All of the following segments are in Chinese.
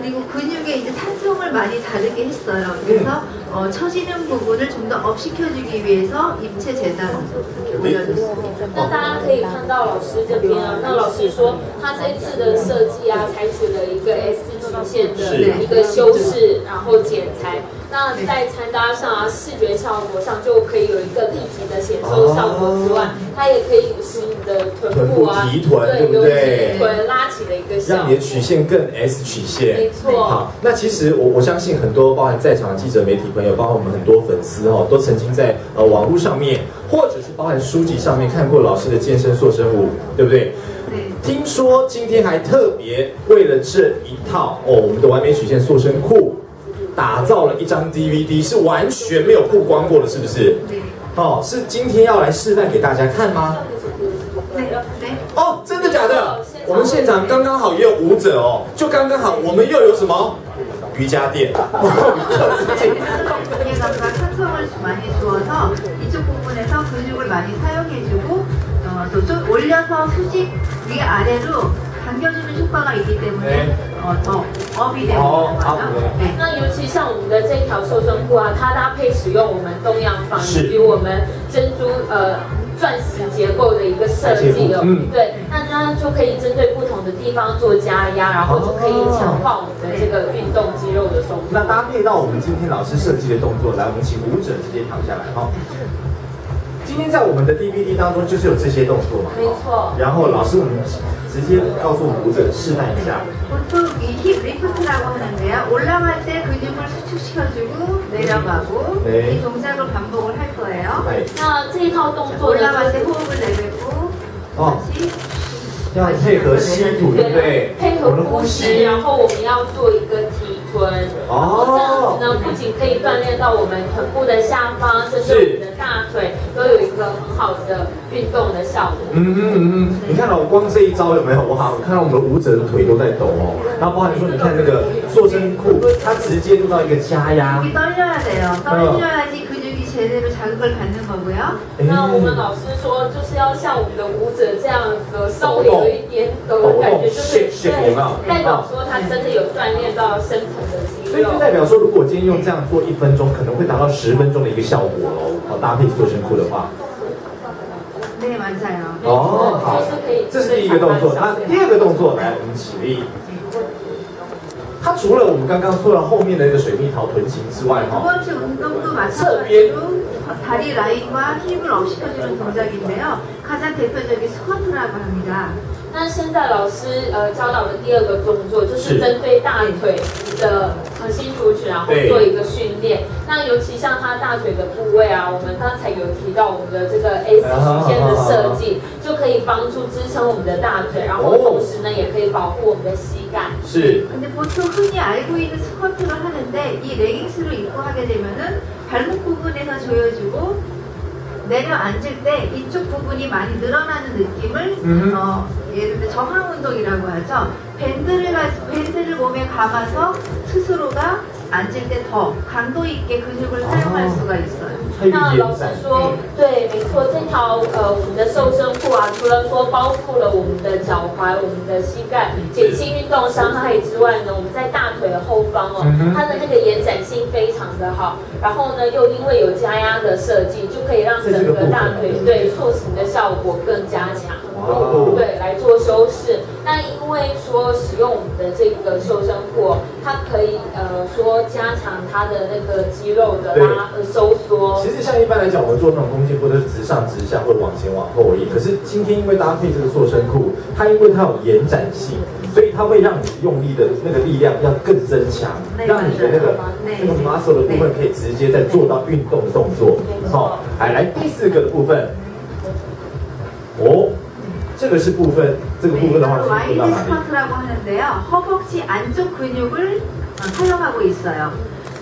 그리고 근육에 이제 탄성을 많이 다르게 했어요. 그래서 처지는 부분을 좀 더 업시켜주기 위해서 입체 재단을 올려줬습니다. 那大家可以看到老师这边啊，那老师说他这次的设计啊，采取了一个 S 曲线的一个修饰，然后剪裁。那在穿搭上啊，视觉效果上就可以有一个立体的显瘦效果之外，它也可以使你的臀部啊，提臀，对不对？提臀拉起的一个效果，让你的曲线更 S 曲线。没错。好，那其实我相信很多包含在场的记者、媒体朋友，包括我们很多粉丝哦，都曾经在网络上面，或者是包含书籍上面看过老师的健身塑身舞，对不对？听说今天还特别为了这一套我们的完美曲线塑身裤，打造了一张 DVD， 是完全没有曝光过的，是不是？是今天要来示范给大家看吗？真的假的？我们现场刚刚好也有舞者就刚刚好，我们又有什么瑜伽垫？ 탄성을 많이 주어서 이쪽 부분에서 근육을 많이 사용해주고 또 좀 올려서 수직 위아래로 당겨주는 효과가 있기 때문에 더 업이 되는 거죠. 那尤其像我们的这条瘦身裤啊，它搭配使用我们东洋坊以及我们珍珠钻石结构的一个设计对，那它就可以针对不同的地方做加压，然后就可以强化我们的这个运动肌肉的松弛。那搭配到我们今天老师设计的动作，来，我们请舞者直接躺下来今天在我们的 DVD 当中就是有这些动作嘛，没错。然后老师我们直接告诉舞者示范一下。 보통 이 힙 리프트라고 하는데요. 올라갈 때 근육을 수축시켜주고 내려가고 이 동작을 반복을 할 거예요. 那这一套动作 올라갈 때 호흡을 내뱉고 다시 要配合吸吐，对不对？配合呼吸，然后我们要做一个提臀，然后这样子呢，不仅可以锻炼到我们臀部的下方，甚至我们的大腿都有一个很好的运动的效果。你看光这一招有没有？哇，我看到我们的舞者的腿都在抖然后包含说，你看那个塑身裤，它直接做到一个加压。 떨려야 돼요. 떨려야지 근육이 제대로 자극을 받는 거고요. 那我们老师说，就是要像我们的舞者这样子，稍微有一点抖的感觉，就是代表说他真的有锻炼到深层的肌肉。所以就代表说，如果今天用这样做1分钟，可能会达到10分钟的一个效果搭配塑身裤的话。 네 맞아요. 好，这是第一个动作。那第二个动作，来，我们起立。 它除了我们刚刚说的后面的那个水蜜桃臀型之外，두 번째 운동도 마찬가지로 다리 라인과 힙을 업시켜주는 동작인데요. 가장 대표적인 스쿼트라고 합니다. 那现在老师教导的第二个动作就是针对大腿的核心族群，然后做一个训练。那尤其像他大腿的部位啊，我们刚才有提到我们的这个 S 曲线的设计，就可以帮助支撑我们的大腿，然后同时呢也可以保护我们的膝盖。是。 근데 보통 흔히 알고 있는 스쿼트를 하는데 이 레깅스를 입고 하게 되면은 발목 부분에서 조여주고 내려앉을 때 이쪽 부분이 많이 늘어나는 느낌을 예를 들어 정항 운동이라고 하죠. 밴드를 몸에 감아서 스스로가 앉을 때 더 강도 있게 근육을 사용할 수가 있어요. 那老师说，对，没错，这条我们的瘦身裤啊，除了说包覆了我们的脚踝、我们的膝盖，减轻运动伤害之外呢，我们在大腿的后方它的那个延展性非常的好，然后呢又因为有加压的设计，就可以让整个大腿塑形的效果更加强。 对，来做修饰。那因为说使用我们的这个瘦身裤，它可以说加强它的那个肌肉的收缩。其实像一般来讲，我们做那种弓箭步都是直上直下或者往前往后而已。可是今天因为搭配这个塑身裤，它因为它有延展性，所以它会让你用力的那个力量要更增强，让你的那个 muscle 的部分可以直接再做到运动动作。来第4个的部分，这个是部分，这个部分的话是 와이드 스쿼트라고 하는데요. 허벅지 안쪽 근육을 사용하고 있어요.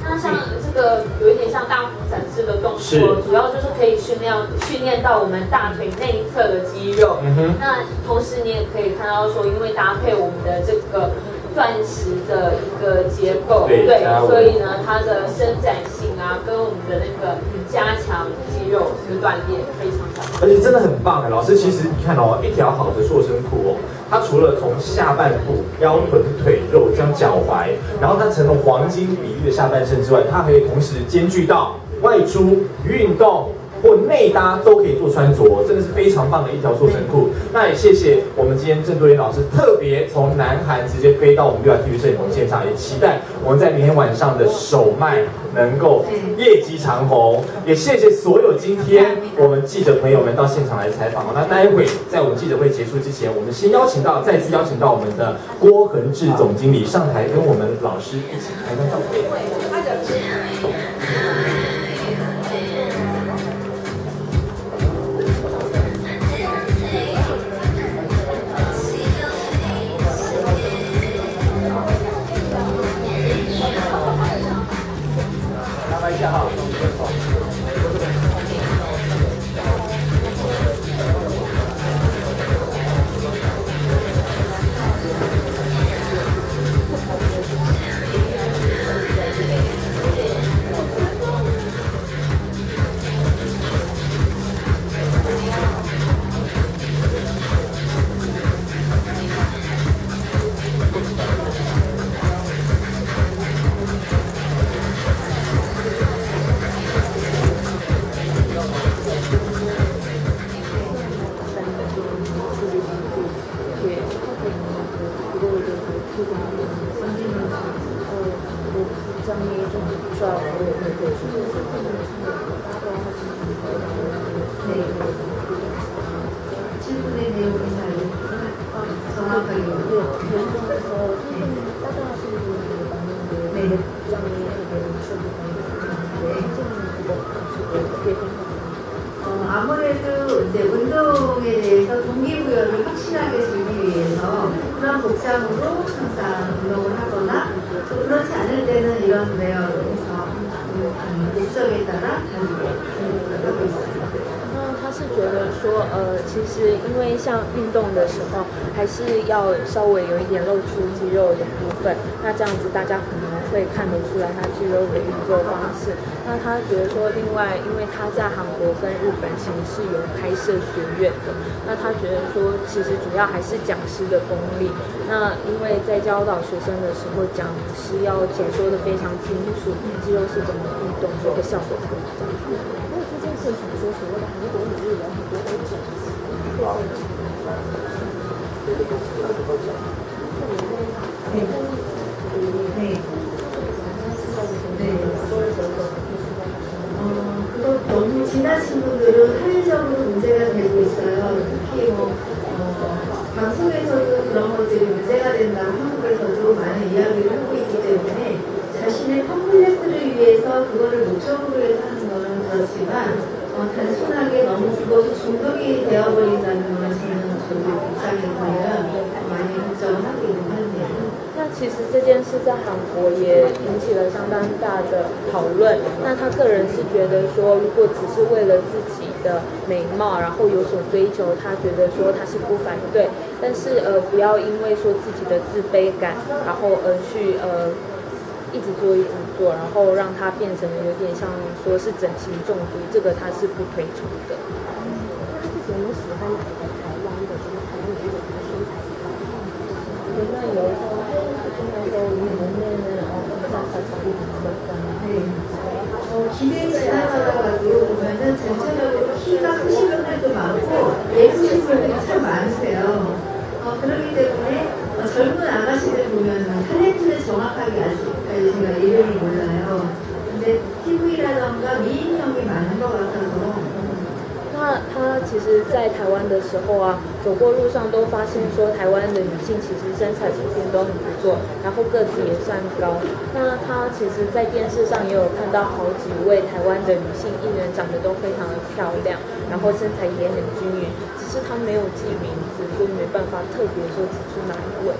那像这个有一点像大幅展示的动作，主要就是可以训练到我们大腿内侧的肌肉。那同时你也可以看到说，因为搭配我们的这个钻石的一个结构，对，所以呢，它的伸展性啊，跟我们的那个加强肌肉这个锻炼非常好。而且真的很棒哎，老师，其实你看一条好的塑身裤它除了从下半部、腰臀腿肉将脚踝，然后它成了黄金比例的下半身之外，它可以同时兼具到外出运动或内搭都可以做穿着，真的是非常棒的一条塑身裤。那也谢谢我们今天郑多元老师特别从南韩直接飞到我们6TV摄影棚现场，也期待我们在明天晚上的首卖能够业绩长虹。也谢谢所有今天我们记者朋友们到现场来采访。那待会在我们记者会结束之前，我们先再次邀请到我们的郭恒志总经理上台跟我们老师一起拍张照片。大家好。아무래도 이제 운동에 대해서 동기부여를 확실하게 주기 위해서 그런 복장으로 항상 운동을 하거나 또 그렇지 않을 때는 이런 웨어로 해서 목적에 따라 다르게 하고 있습니다. 他是觉得说，其实因为像运动的时候，还是要稍微有一点露出肌肉的部分，那这样子大家可能会看得出来他肌肉的运作方式。那他觉得说，另外因为他在韩国跟日本其实是有开设学院的，那他觉得说，其实主要还是讲师的功力。那因为在教导学生的时候，讲师要解说的非常清楚，肌肉是怎么运动，这个效果才会比较好。这件事情说所谓的韩国女艺人很多都讲，그거 너무 지나친 분들은 사회적으로 문제가 되고 있어요. 특히 방송에서도 그런 것들이 문제가 된다고 한국에서도 많은 이야기를 하고 있기 때문에 자신의 컴플렉스를 위해서 그거를 목적으로 해서 하는 거는 그렇지만 단순하게 너무 그것이 중독이 되어버린다는 거는 저는 입장에서는 많이 걱정을 하고 있는 편이에요. 那其实这件事在韩国也引起了相当大的讨论。那他个人是觉得说，如果只是为了自己的美貌，然后有所追求，他觉得说他是不反对。但是不要因为说自己的自卑感，然后而去一直做，然后让它变成有点像说是整形中毒，这个他是不推崇的。那他自己有没有喜欢哪一个台湾的，就是台湾女艺人的身材比较好？有那有时候길을 지나가다가도 보면은 전체적으로 키가 크신 분들도 많고 예쁘신 분들이 참 많으세요. 그렇기 때문에 젊은 아가씨들 보면은 탤런트는 정확하게 아직까지 제가 이름이 몰라요. 근데 TV라던가 미인형이 많은 것 같아서 那他其实，在台湾的时候啊，走过路上都发现说，台湾的女性其实身材普遍都很不错，然后个子也算高。那他其实，在电视上也有看到好几位台湾的女性艺人，长得都非常的漂亮，然后身材也很均匀，只是他没有记名字，所以没办法特别说指出哪一位。